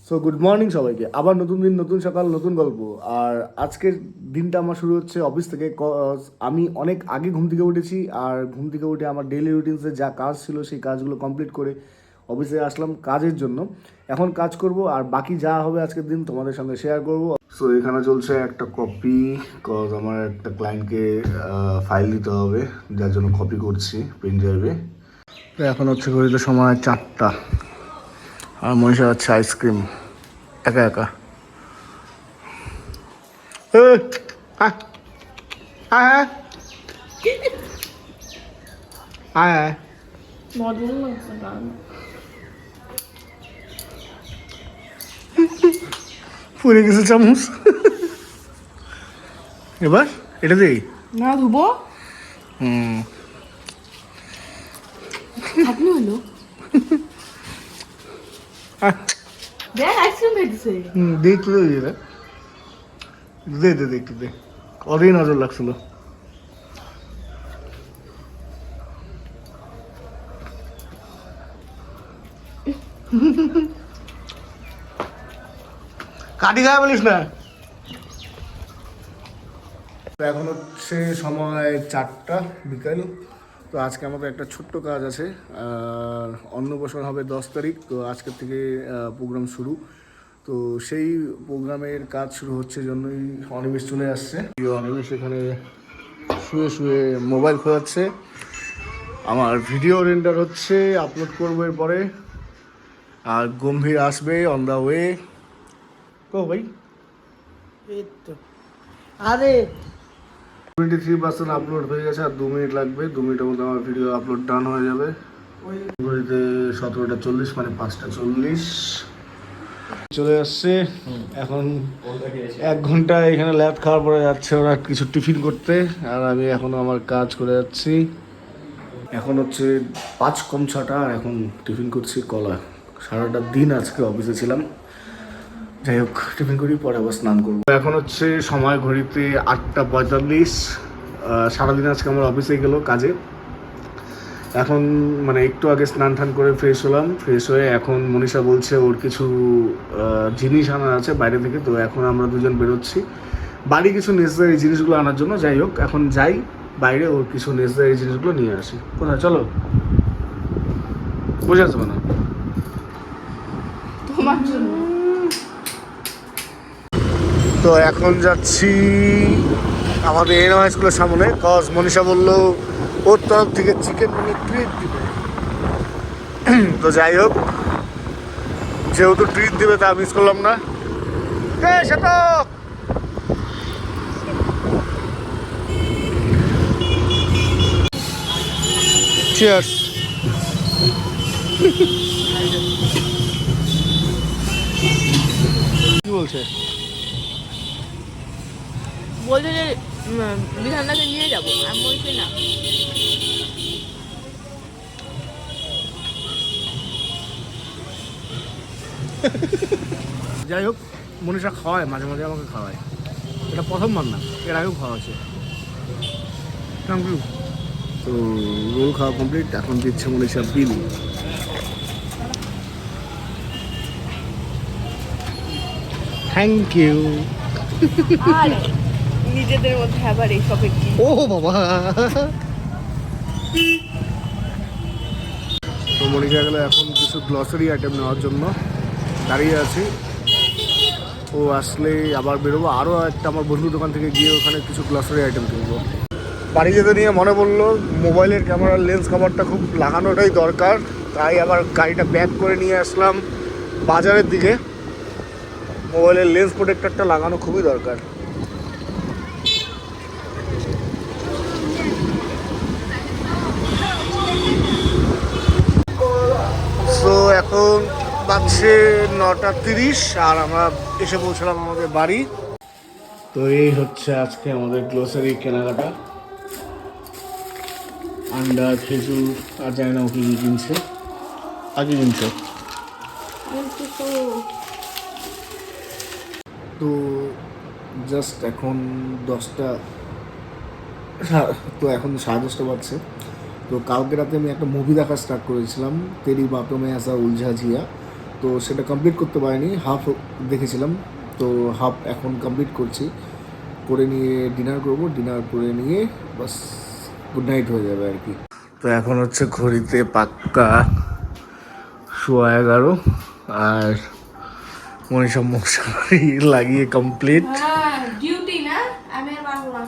So good morning সবাইকে, আবার নতুন দিন, নতুন সকাল, নতুন গল্প। আর আজকের দিনটা আমার শুরু হচ্ছে অফিস থেকে। আমি অনেক আগে ঘুম থেকে উঠেছি, আর ঘুম থেকে উঠে আমার ডেইলি রুটিনসে যা কাজ ছিল সেই কাজগুলো কমপ্লিট করে অফিসে আসলাম কাজের জন্য। এখন কাজ করব, আর বাকি যা হবে আজকের দিন তোমাদের সঙ্গে শেয়ার করব। সো এখানে চলছে একটা কপি, কজ আমার একটা ক্লায়েন্টকে ফাইল দিতে হবে, যার জন্য কপি করছি পেন ড্রাইভে। তো এখন হচ্ছে ঘড়িতে সময় 4টা, আর মনীষা হচ্ছে আইসক্রিম একা একা। আয় আয় মডেল লাগছে গান। পুড়ে গেছে চামচ। এবার এটা দিই না ধুবো হুম খাটনি হলো। দেখ আইসক্রিম খাইতেছে। দে একটু দে, দে দে দে একটু দে, অনেক নজর লাগছিল। কাটি খায় বলিস না। এখন হচ্ছে সময় 4টা বিকাল। তো আজকে আমাদের একটা ছোট্ট কাজ আছে, অন্নপ্রাশন হবে 10 তারিখ। তো আজকের থেকে প্রোগ্রাম শুরু। তো সেই প্রোগ্রামের কাজ শুরু হচ্ছে জন্যই অনিমেষ চলে আসছে। অনিমেষ এখানে শুয়ে শুয়ে মোবাইল খোঁজাচ্ছে, আমার ভিডিও রেন্ডার হচ্ছে, আপলোড করবো এরপরে। আর গম্ভীর আসবে অন দ্য ওয়ে। কো ভাই, আরে 23% আপলোড হয়ে গেছে, আর 2 মিনিট লাগবে। 2 মিনিটের মধ্যে আমার ভিডিও আপলোড ডান হয়ে যাবে। ঘড়িতে 17:40, মানে 5:40 চলে আসছে। এখন 1 ঘন্টা এখানে ল্যাব খাওয়ার পরে যাচ্ছে ওরা কিছু টিফিন করতে, আর আমি এখনো আমার কাজ করে যাচ্ছি। এখন হচ্ছে 5:06, আর এখন টিফিন করছি কলা। সারাটা দিন আজকে অফিসে ছিলাম। যাই হোক, টিফিন করি, পরে আবার স্নান করবো। এখন হচ্ছে সময় ঘড়িতে 8:45। সারাদিন আজকে আমার অফিসে গেল কাজে। এখন মানে একটু আগে স্নান টান করে ফ্রেশ হলাম। ফ্রেশ হয়ে এখন মনীষা বলছে ওর কিছু জিনিস আনার আছে বাইরে থেকে। তো এখন আমরা দুজন বেরোচ্ছি বাড়ি কিছু নেসেসারি জিনিসগুলো আনার জন্য। যাই হোক, এখন যাই বাইরে, ওর কিছু নেসেসারি জিনিসগুলো নিয়ে আসি। কোথায় চলো, বুঝে আসবে না তোমার জন্য। তো এখন যাচ্ছি আমাদের এনওয়াই স্কুলের সামনে, কজ মনীষা বললো ওর তরফ থেকে চিকেন ট্রিট দিবে। তো যাই হোক, যেহেতু ট্রিট দিবে তা মিস করলাম না। সেটা চিয়ার্স। কি বলছে? বলছে যে বিধানদাকে নিয়ে যাবো, আমি বলছি না। যাই হোক, মনীষা খাওয়ায়, মাঝে মাঝে আমাকে খাওয়ায়। এটা প্রথমবার না, এর আগেও খাওয়া আছে। Thank you. তো রোল খাওয়া কমপ্লিট, এখন দিচ্ছে মনীষা বিল। Thank you. আর নিজেদের মধ্যে আবার এইসব কি। ও বাবা। তো মনীষা গেলে এখন কিছু গ্লসারি আইটেম নেওয়ার জন্য দাঁড়িয়ে আছি। ও আসলে আবার বেরোবো, আরও একটা আমার বন্ধুর দোকান থেকে গিয়ে ওখানে কিছু গ্লসারি আইটেম কিনবো। বাড়ি যেতে নিয়ে মনে পড়লো মোবাইলের ক্যামেরার লেন্স কভারটা খুব লাগানোটাই দরকার। তাই আবার গাড়িটা ব্যাক করে নিয়ে আসলাম বাজারের দিকে। মোবাইলের লেন্স প্রোটেক্টরটা লাগানো খুবই দরকার। সো এখন বাজছে 9:30, আর আমরা এসে পৌঁছলাম আমাদের বাড়ি। তো এই হচ্ছে আজকে আমাদের গ্লোসারি কেনাকাটা। আন্ডা, খেজুর, আর জানি না ও কি কিনছে। আগে কিনছে। তো জাস্ট এখন 10টা, তো এখন 10:30 বাজছে। তো কালকে রাতে আমি একটা মুভি দেখা স্টার্ট করেছিলাম, তেরি বাতোঁ মে ऐसा উলঝা জিয়া। তো তো সেটা কমপ্লিট করতে পারিনি, হাফ দেখেছিলাম, তো হাফ এখন কমপ্লিট করছি, করে নিয়ে ডিনার করব, ডিনার করে নিয়ে বাস গুড নাইট হয়ে যাবে আর কি। তো এখন হচ্ছে ঘড়িতে পাক্কা 11:15 আর মনীষা মশারি লাগিয়ে কমপ্লিট। ডিউটি না, আমি আর পারবো না।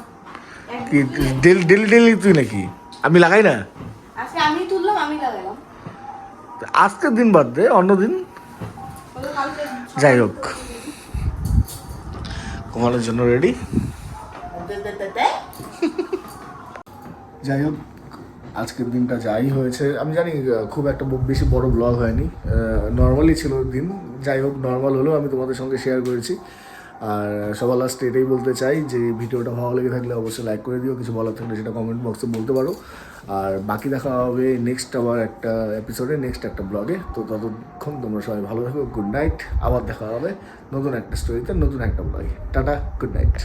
কি ডেলি ডেলি ডেলি তুই নাকি? আমি লাগাই না, আজকে আমি তুললাম, আমি লাগালাম। আজকের দিন বাদ দে, অন্য দিন। ওদের কালকে যাই হোক, ঘুমানোর জন্য রেডি। যাই হোক, আজকের দিনটা যাই হয়েছে, আমি জানি খুব একটা বেশি বড় ব্লগ হয়নি, নর্মালি ছিল দিন। যাই হোক, নর্মাল হলেও আমি তোমাদের সঙ্গে শেয়ার করেছি। আর সবার লাস্টে এটাই বলতে চাই যে ভিডিওটা ভালো লেগে থাকলে অবশ্যই লাইক করে দিও, কিছু বলার থাকলে সেটা কমেন্ট বক্সে বলতে পারো। আর বাকি দেখা হবে নেক্সট আবার একটা এপিসোডে, নেক্সট একটা ব্লগে। তো ততক্ষণ তোমরা সবাই ভালো থাকো, গুড নাইট। আবার দেখা হবে নতুন একটা স্টোরিতে, নতুন একটা ব্লগে। Tata, good night.